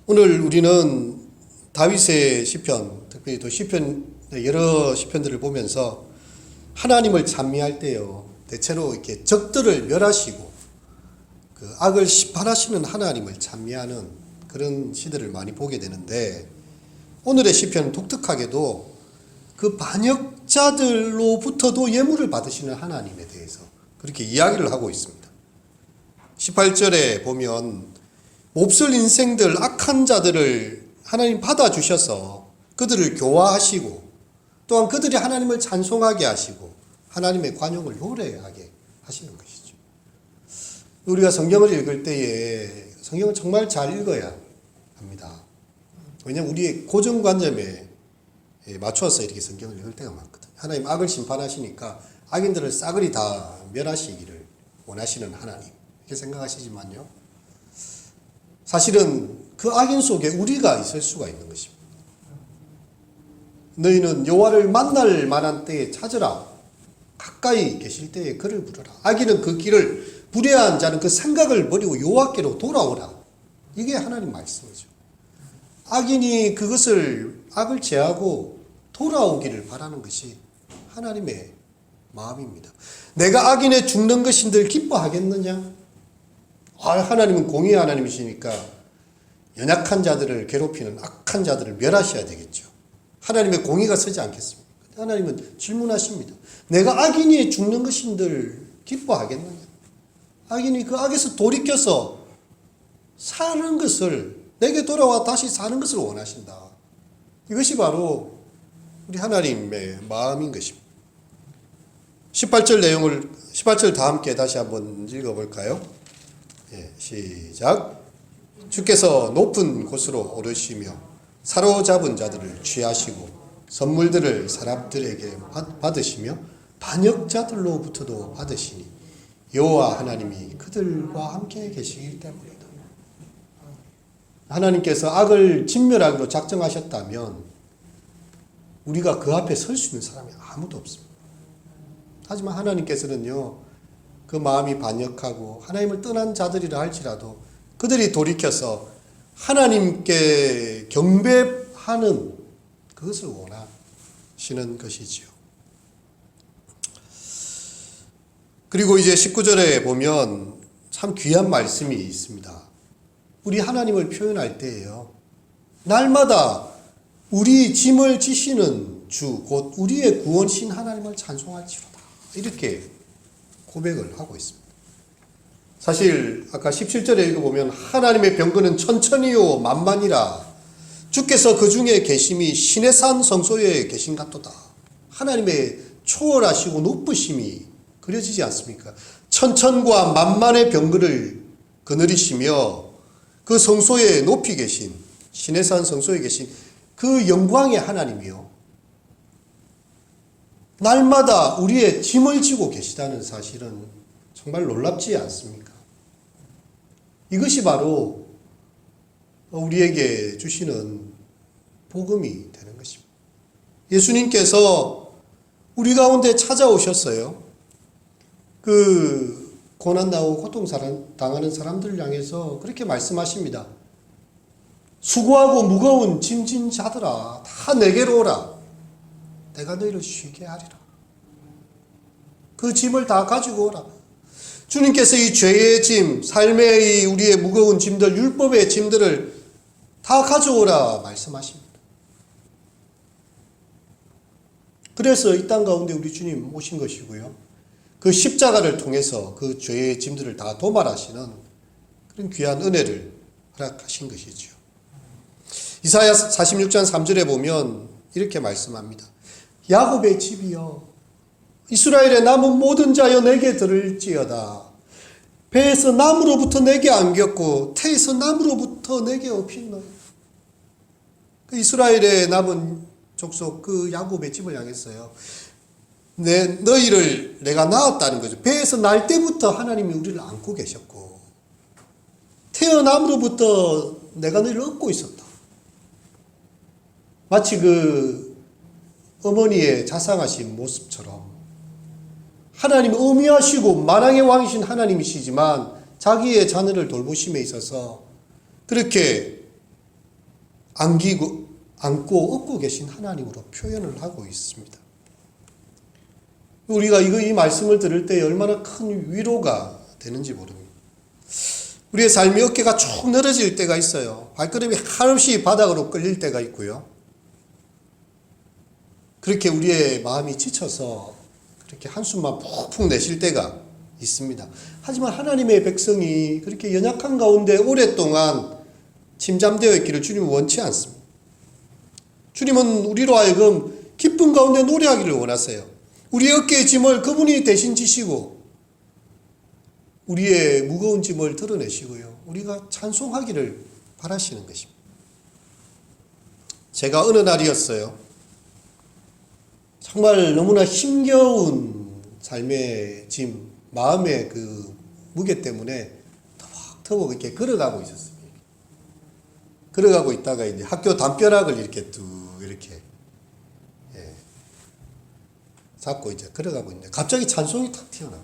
오늘 우리는 다윗의 시편, 특별히 또 시편 여러 시편들을 보면서 하나님을 찬미할 때요, 대체로 이렇게 적들을 멸하시고 그 악을 심판하시는 하나님을 찬미하는 그런 시들을 많이 보게 되는데, 오늘의 시편은 독특하게도 그 반역자들로부터도 예물을 받으시는 하나님에 대해서 그렇게 이야기를 하고 있습니다. 18절에 보면 몹쓸 인생들, 악한 자들을 하나님 받아주셔서 그들을 교화하시고, 또한 그들이 하나님을 찬송하게 하시고 하나님의 관용을 노래하게 하시는 것이죠. 우리가 성경을 읽을 때에 성경을 정말 잘 읽어야 합니다. 왜냐하면 우리의 고정관념에 맞춰서 이렇게 성경을 읽을 때가 많거든요. 하나님 악을 심판하시니까 악인들을 싸그리 다 멸하시기를 원하시는 하나님, 이렇게 생각하시지만요, 사실은 그 악인 속에 우리가 있을 수가 있는 것입니다. 너희는 여호와를 만날 만한 때에 찾으라. 가까이 계실 때에 그를 부르라. 악인은 그 길을, 불의한 자는 그 생각을 버리고 여호와께로 돌아오라. 이게 하나님 말씀이죠. 악인이 악을 제하고 돌아오기를 바라는 것이 하나님의 마음입니다. 내가 악인의 죽는 것인들 기뻐하겠느냐? 하나님은 공의의 하나님이시니까 연약한 자들을 괴롭히는 악한 자들을 멸하셔야 되겠죠. 하나님의 공의가 서지 않겠습니까? 하나님은 질문하십니다. 내가 악인이 죽는 것인들 기뻐하겠느냐? 악인이 그 악에서 돌이켜서 사는 것을, 내게 돌아와 다시 사는 것을 원하신다. 이것이 바로 우리 하나님의 마음인 것입니다. 18절 다 함께 다시 한번 읽어볼까요? 시작. 주께서 높은 곳으로 오르시며 사로잡은 자들을 취하시고 선물들을 사람들에게 받으시며 반역자들로부터도 받으시니 여호와 하나님이 그들과 함께 계시기 때문이다. 하나님께서 악을 진멸하기로 작정하셨다면 우리가 그 앞에 설 수 있는 사람이 아무도 없습니다. 하지만 하나님께서는요, 그 마음이 반역하고 하나님을 떠난 자들이라 할지라도 그들이 돌이켜서 하나님께 경배하는 그것을 원하시는 것이지요. 그리고 이제 19절에 보면 참 귀한 말씀이 있습니다. 우리 하나님을 표현할 때에요, 날마다 우리 짐을 지시는 주, 곧 우리의 구원신 하나님을 찬송할지로다. 이렇게 고백을 하고 있습니다. 사실 아까 17절에 읽어보면 하나님의 병거는 천천히요 만만이라 주께서 그 중에 계심이 신의 산 성소에 계신 같도다. 하나님의 초월하시고 높으심이 그려지지 않습니까? 천천과 만만의 병거를 거느리시며 그 성소에 높이 계신, 신의 산 성소에 계신 그 영광의 하나님이요, 날마다 우리의 짐을 지고 계시다는 사실은 정말 놀랍지 않습니까? 이것이 바로 우리에게 주시는 복음이 되는 것입니다. 예수님께서 우리 가운데 찾아오셨어요. 그 고난당하고 고통당하는 사람들을 향해서 그렇게 말씀하십니다. 수고하고 무거운 짐진 자들아, 다 내게로 오라. 내가 너희를 쉬게 하리라. 그 짐을 다 가지고 오라. 주님께서 이 죄의 짐, 삶의 우리의 무거운 짐들, 율법의 짐들을 다 가져오라 말씀하십니다. 그래서 이 땅 가운데 우리 주님 오신 것이고요, 그 십자가를 통해서 그 죄의 짐들을 다 도말하시는 그런 귀한 은혜를 허락하신 것이죠. 이사야 46장 3절에 보면 이렇게 말씀합니다. 야곱의 집이여, 이스라엘의 남은 모든 자여 내게 들을지어다. 배에서 나무로부터 내게 안겼고 태에서 나무로부터 내게 업힌 그 이스라엘의 남은 족속, 그 야곱의 집을 향했어요. 너희를 내가 낳았다는 거죠. 배에서 날 때부터 하나님이 우리를 안고 계셨고 태어남으로부터 내가 너희를 업고 있었다. 마치 그 어머니의 자상하신 모습처럼 하나님이 어미하시고 만왕의 왕이신 하나님이시지만 자기의 자녀를 돌보심에 있어서 그렇게 안고 업고 계신 하나님으로 표현을 하고 있습니다. 우리가 이 말씀을 들을 때 얼마나 큰 위로가 되는지 모릅니다. 우리의 삶이 어깨가 쭉 늘어질 때가 있어요. 발걸음이 한없이 바닥으로 끌릴 때가 있고요. 그렇게 우리의 마음이 지쳐서 그렇게 한숨만 푹푹 내쉴 때가 있습니다. 하지만 하나님의 백성이 그렇게 연약한 가운데 오랫동안 침잠되어 있기를 주님은 원치 않습니다. 주님은 우리로 하여금 기쁨 가운데 노래하기를 원하세요. 우리의 어깨의 짐을 그분이 대신 지시고 우리의 무거운 짐을 드러내시고요. 우리가 찬송하기를 바라시는 것입니다. 제가 어느 날이었어요. 정말 너무나 힘겨운 삶의 짐, 마음의 그 무게 때문에 터벅터벅 이렇게 걸어가고 있었어요. 걸어가고 있다가 이제 학교 담벼락을 이렇게 이렇게 잡고 이제 걸어가고 있는데 갑자기 찬송이 탁 튀어나와.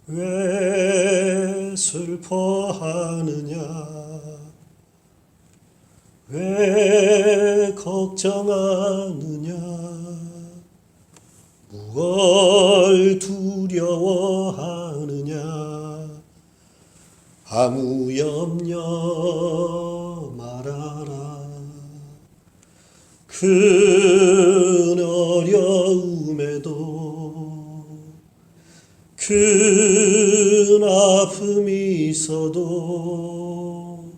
왜 슬퍼하느냐, 왜 걱정하느냐, 무얼 두려워하느냐, 아무 염려 말아라. 큰 어려움에도 큰 아픔이 있어도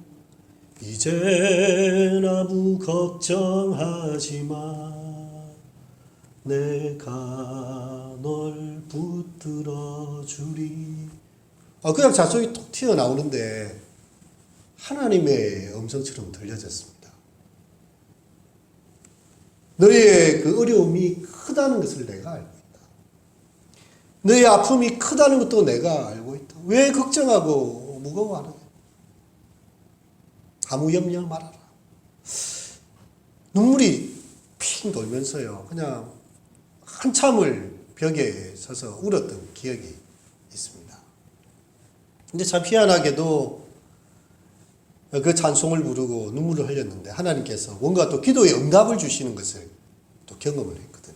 이제 아무 걱정하지 마. 내가 널 붙들어 주리. 그냥 자성이 톡 튀어나오는데 하나님의 음성처럼 들려졌습니다. 너의 그 어려움이 크다는 것을 내가 알고 있다. 너의 아픔이 크다는 것도 내가 알고 있다. 왜 걱정하고 무거워하느냐. 아무 염려 말아라. 눈물이 핑 돌면서요. 그냥 한참을 벽에 서서 울었던 기억이 있습니다. 근데 참 희한하게도 그 찬송을 부르고 눈물을 흘렸는데 하나님께서 뭔가 또 기도에 응답을 주시는 것을 또 경험을 했거든요.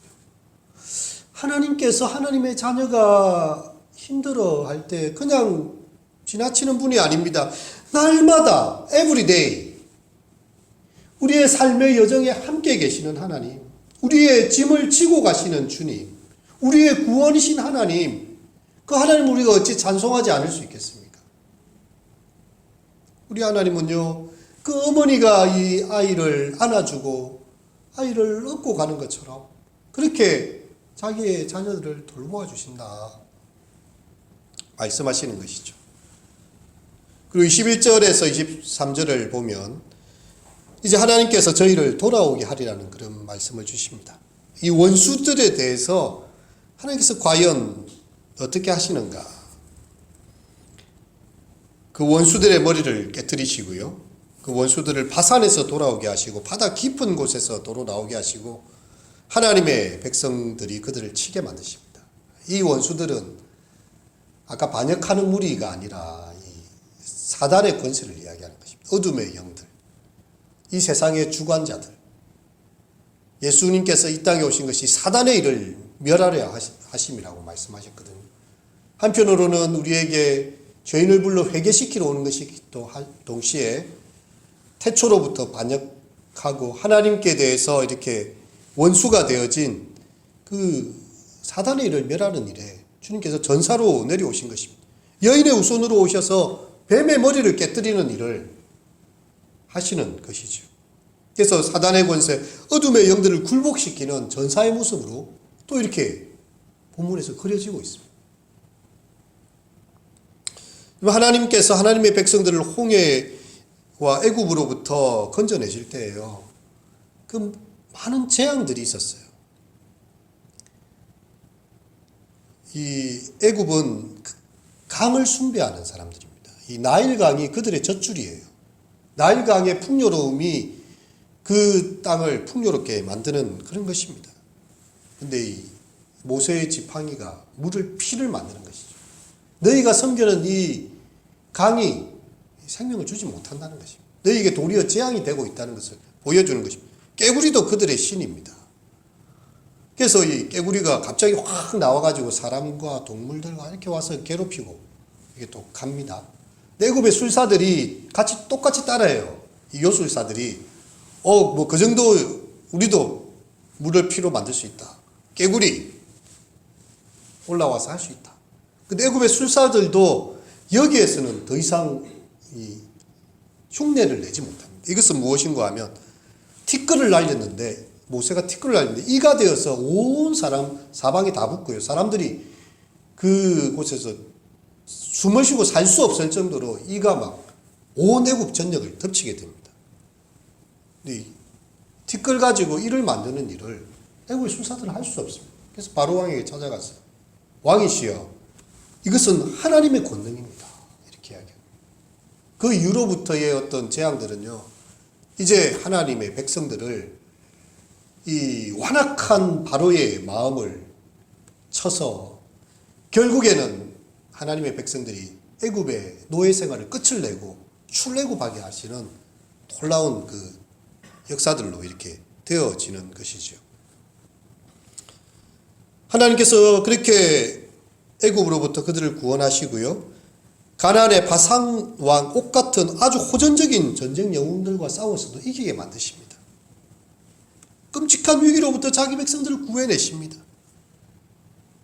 하나님께서 하나님의 자녀가 힘들어할 때 그냥 지나치는 분이 아닙니다. 날마다 everyday 우리의 삶의 여정에 함께 계시는 하나님, 우리의 짐을 지고 가시는 주님, 우리의 구원이신 하나님, 그 하나님 우리가 어찌 찬송하지 않을 수 있겠습니까? 우리 하나님은요, 그 어머니가 이 아이를 안아주고 아이를 업고 가는 것처럼 그렇게 자기의 자녀들을 돌보아 주신다 말씀하시는 것이죠. 그리고 21절에서 23절을 보면 이제 하나님께서 저희를 돌아오게 하리라는 그런 말씀을 주십니다. 이 원수들에 대해서 하나님께서 과연 어떻게 하시는가? 그 원수들의 머리를 깨뜨리시고요. 그 원수들을 바산에서 돌아오게 하시고 바다 깊은 곳에서 돌아오게 하시고 하나님의 백성들이 그들을 치게 만드십니다. 이 원수들은 아까 반역하는 무리가 아니라 이 사단의 권세를 이야기하는 것입니다. 어둠의 영들, 이 세상의 주관자들. 예수님께서 이 땅에 오신 것이 사단의 일을 멸하려 하심이라고 말씀하셨거든요. 한편으로는 우리에게 죄인을 불러 회개시키러 오는 것이 또 동시에 태초로부터 반역하고 하나님께 대해서 이렇게 원수가 되어진 그 사단의 일을 멸하는 일에 주님께서 전사로 내려오신 것입니다. 여인의 우선으로 오셔서 뱀의 머리를 깨뜨리는 일을 하시는 것이죠. 그래서 사단의 권세, 어둠의 영들을 굴복시키는 전사의 모습으로 또 이렇게 본문에서 그려지고 있습니다. 하나님께서 하나님의 백성들을 홍해와 애굽으로부터 건져내실 때에요, 그 많은 재앙들이 있었어요. 이 애굽은 강을 숭배하는 사람들입니다. 이 나일강이 그들의 젖줄이에요. 나일강의 풍요로움이 그 땅을 풍요롭게 만드는 그런 것입니다. 근데 이 모세의 지팡이가 물을 피를 만드는 것이죠. 너희가 섬기는 이 강이 생명을 주지 못한다는 것입니다. 너희에게 도리어 재앙이 되고 있다는 것을 보여주는 것입니다. 깨구리도 그들의 신입니다. 그래서 이 깨구리가 갑자기 확 나와가지고 사람과 동물들과 이렇게 와서 괴롭히고 이게 또 갑니다. 애굽의 술사들이 똑같이 따라해요. 이 요술사들이 뭐 그 정도 우리도 물을 피로 만들 수 있다. 깨구리 올라와서 할 수 있다. 근데 애굽의 술사들도 여기에서는 더 이상 이 흉내를 내지 못합니다. 이것은 무엇인가 하면 티끌을 날렸는데 모세가 티끌을 날렸는데 이가 되어서 온 사방에 다 붙고요. 사람들이 그곳에서 숨을 쉬고 살 수 없을 정도로 이가 막 온 애굽 전역을 덮치게 됩니다. 이 티끌 가지고 이를 만드는 일을 애굽의 술사들은 할 수 없습니다. 그래서 바로 왕에게 찾아갔어요. 왕이시여, 이것은 하나님의 권능입니다. 이렇게 이야기합니다. 그 이후로부터의 어떤 재앙들은요, 이제 하나님의 백성들을 이 완악한 바로의 마음을 쳐서 결국에는 하나님의 백성들이 애굽의 노예 생활을 끝을 내고 출애굽하게 하시는 놀라운 그 역사들로 이렇게 되어지는 것이죠. 하나님께서 그렇게 애굽으로부터 그들을 구원하시고요. 가나안의 바산 왕 옥 같은 아주 호전적인 전쟁 영웅들과 싸워서도 이기게 만드십니다. 끔찍한 위기로부터 자기 백성들을 구해내십니다.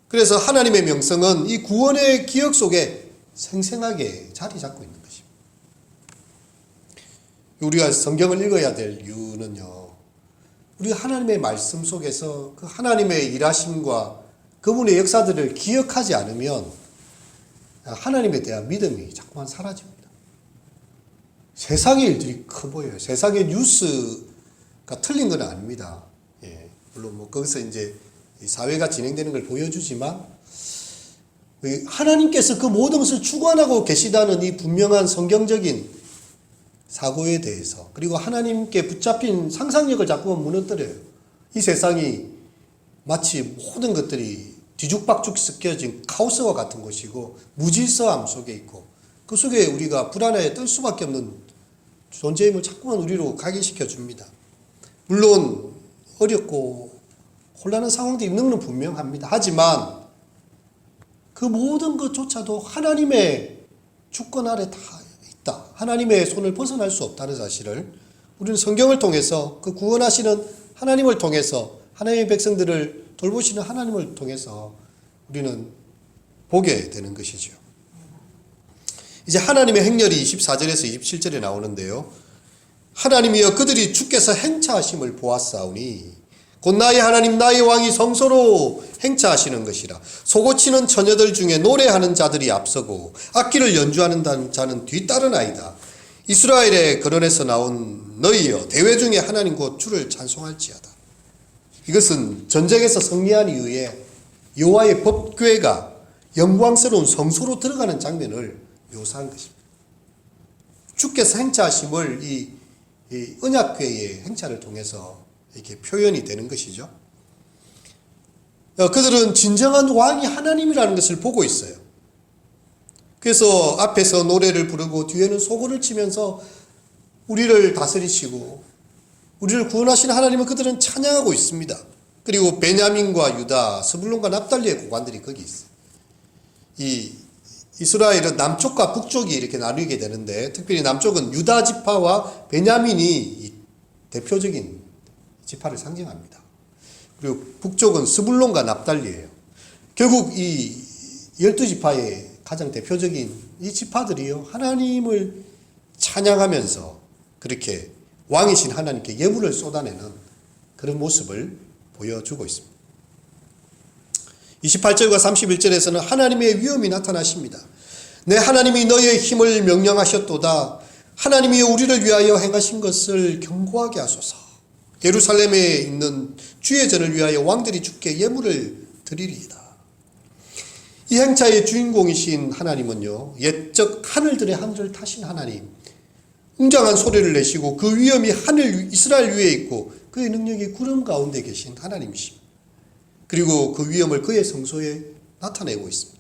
그래서 하나님의 명성은 이 구원의 기억 속에 생생하게 자리 잡고 있는 것입니다. 우리가 성경을 읽어야 될 이유는요, 우리가 하나님의 말씀 속에서 그 하나님의 일하심과 그분의 역사들을 기억하지 않으면 하나님에 대한 믿음이 자꾸만 사라집니다. 세상의 일들이 커 보여요. 세상의 뉴스가 틀린 건 아닙니다. 예, 물론 뭐 거기서 이제 사회가 진행되는 걸 보여주지만 하나님께서 그 모든 것을 주관하고 계시다는 이 분명한 성경적인 사고에 대해서, 그리고 하나님께 붙잡힌 상상력을 자꾸만 무너뜨려요. 이 세상이 마치 모든 것들이 뒤죽박죽 섞여진 카오스와 같은 것이고 무질서함 속에 있고 그 속에 우리가 불안에 떨 수밖에 없는 존재임을 자꾸만 우리로 각인시켜 줍니다. 물론 어렵고 혼란한 상황들이 있는 건 분명합니다. 하지만 그 모든 것조차도 하나님의 주권 아래 다 있다. 하나님의 손을 벗어날 수 없다는 사실을 우리는 성경을 통해서, 그 구원하시는 하나님을 통해서, 하나님의 백성들을 돌보시는 하나님을 통해서 우리는 보게 되는 것이죠. 이제 하나님의 행렬이 24절에서 27절에 나오는데요. 하나님이여, 그들이 주께서 행차하심을 보았사오니 곧 나의 하나님 나의 왕이 성소로 행차하시는 것이라. 소고치는 처녀들 중에 노래하는 자들이 앞서고 악기를 연주하는 자는 뒤따르나이다. 이스라엘의 거론에서 나온 너희여, 대회 중에 하나님 곧 주를 찬송할지어다. 이것은 전쟁에서 승리한 이후에 여호와의 법궤가 영광스러운 성소로 들어가는 장면을 묘사한 것입니다. 주께서 행차하심을 이 언약궤의 행차를 통해서 이렇게 표현이 되는 것이죠. 그들은 진정한 왕이 하나님이라는 것을 보고 있어요. 그래서 앞에서 노래를 부르고 뒤에는 소고를 치면서 우리를 다스리시고 우리를 구원하신 하나님을 그들은 찬양하고 있습니다. 그리고 베냐민과 유다, 스불론과 납달리의 고관들이 거기 있어요. 이 이스라엘은 남쪽과 북쪽이 이렇게 나뉘게 되는데, 특별히 남쪽은 유다 지파와 베냐민이 대표적인 지파를 상징합니다. 그리고 북쪽은 스불론과 납달리예요. 결국 이 12지파의 가장 대표적인 이 지파들이요, 하나님을 찬양하면서 그렇게 왕이신 하나님께 예물을 쏟아내는 그런 모습을 보여주고 있습니다. 28절과 31절에서는 하나님의 위엄이 나타나십니다. 내 하나님이 너의 힘을 명령하셨도다. 하나님이 우리를 위하여 행하신 것을 경고하게 하소서. 예루살렘에 있는 주의 전을 위하여 왕들이 주께 예물을 드리리이다. 이 행차의 주인공이신 하나님은요, 옛적 하늘들의 하늘을 타신 하나님, 웅장한 소리를 내시고 그 위엄이 하늘 이스라엘 위에 있고 그의 능력이 구름 가운데 계신 하나님이십니다. 그리고 그 위엄을 그의 성소에 나타내고 있습니다.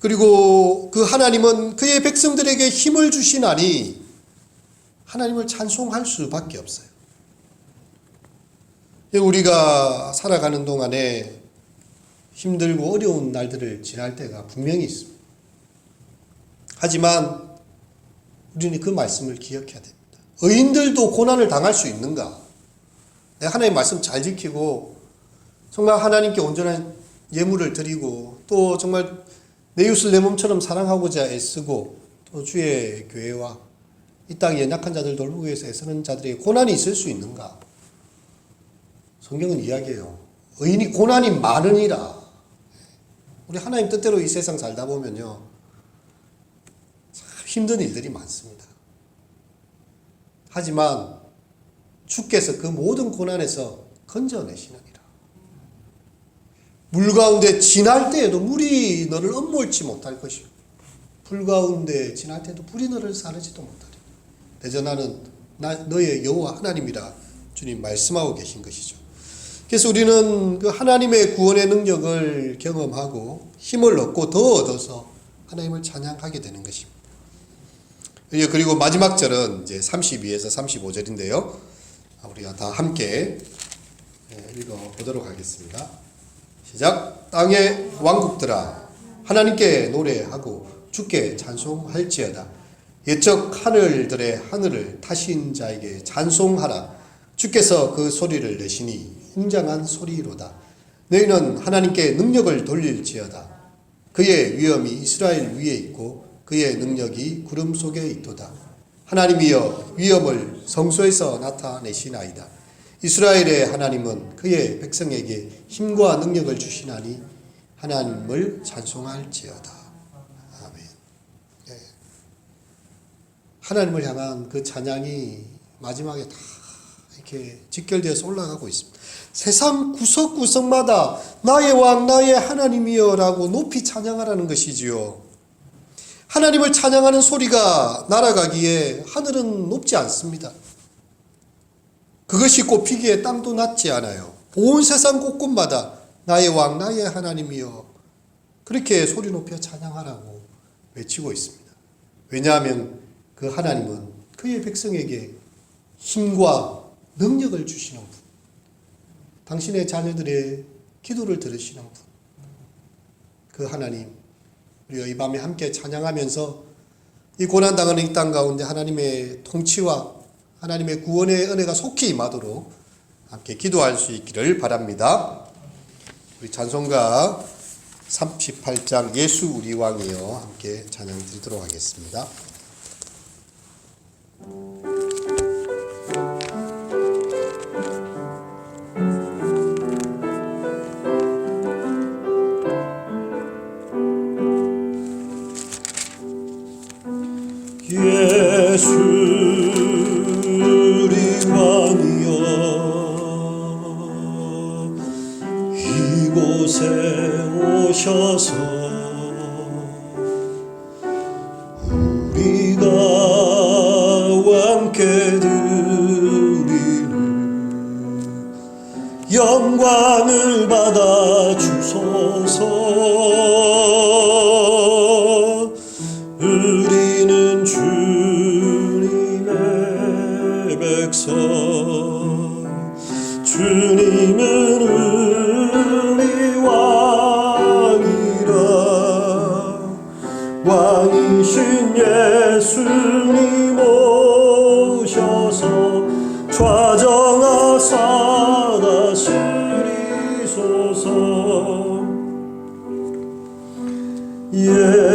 그리고 그 하나님은 그의 백성들에게 힘을 주시나니 하나님을 찬송할 수밖에 없어요. 우리가 살아가는 동안에 힘들고 어려운 날들을 지날 때가 분명히 있습니다. 하지만 우리는 그 말씀을 기억해야 됩니다. 의인들도 고난을 당할 수 있는가? 내가 하나님의 말씀 잘 지키고 정말 하나님께 온전한 예물을 드리고 또 정말 내 이웃을 내 몸처럼 사랑하고자 애쓰고 또 주의 교회와 이 땅의 연약한 자들 돌보기 위해서 애쓰는 자들에게 고난이 있을 수 있는가? 성경은 이야기해요. 의인이 고난이 많으니라. 우리 하나님 뜻대로 이 세상 살다 보면요, 참 힘든 일들이 많습니다. 하지만 주께서 그 모든 고난에서 건져내시느니라. 물 가운데 지날 때에도 물이 너를 엄몰지 못할 것이요, 불 가운데 지날 때도 불이 너를 사르지도 못하리라. 대전하는 너의 여호와 하나님이라 주님 말씀하고 계신 것이죠. 그래서 우리는 그 하나님의 구원의 능력을 경험하고 힘을 얻고 더 얻어서 하나님을 찬양하게 되는 것입니다. 그리고 마지막 절은 이제 32에서 35절인데요. 우리가 다 함께 읽어보도록 하겠습니다. 시작. 땅의 왕국들아 하나님께 노래하고 주께 찬송할지어다. 옛적 하늘들의 하늘을 타신 자에게 찬송하라. 주께서 그 소리를 내시니 웅장한 소리로다. 너희는 하나님께 능력을 돌릴지어다. 그의 위엄이 이스라엘 위에 있고 그의 능력이 구름 속에 있도다. 하나님이여 위엄을 성소에서 나타내시나이다. 이스라엘의 하나님은 그의 백성에게 힘과 능력을 주시나니 하나님을 찬송할지어다. 아멘. 네. 하나님을 향한 그 찬양이 마지막에 다 이렇게 직결되어서 올라가고 있습니다. 세상 구석구석마다 나의 왕 나의 하나님이여 라고 높이 찬양하라는 것이지요. 하나님을 찬양하는 소리가 날아가기에 하늘은 높지 않습니다. 그것이 꼽히기에 땅도 낮지 않아요. 온 세상 곳곳마다 나의 왕 나의 하나님이여 그렇게 소리 높여 찬양하라고 외치고 있습니다. 왜냐하면 그 하나님은 그의 백성에게 힘과 능력을 주시는 분, 당신의 자녀들의 기도를 들으시는 분, 그 하나님, 우리가 이 밤에 함께 찬양하면서 이 고난당하는 이 땅 가운데 하나님의 통치와 하나님의 구원의 은혜가 속히 임하도록 함께 기도할 수 있기를 바랍니다. 우리 찬송가 38장 예수 우리 왕이여 함께 찬양 드리도록 하겠습니다. 예수 우리 왕이여 이곳에 오셔서 우리가 함께 드리는 영광을 받아 주소서. 우리는 주님의 백성, 주님은 우리 왕이라. 왕이신 예수님 오셔서 좌정하사 다스리소서.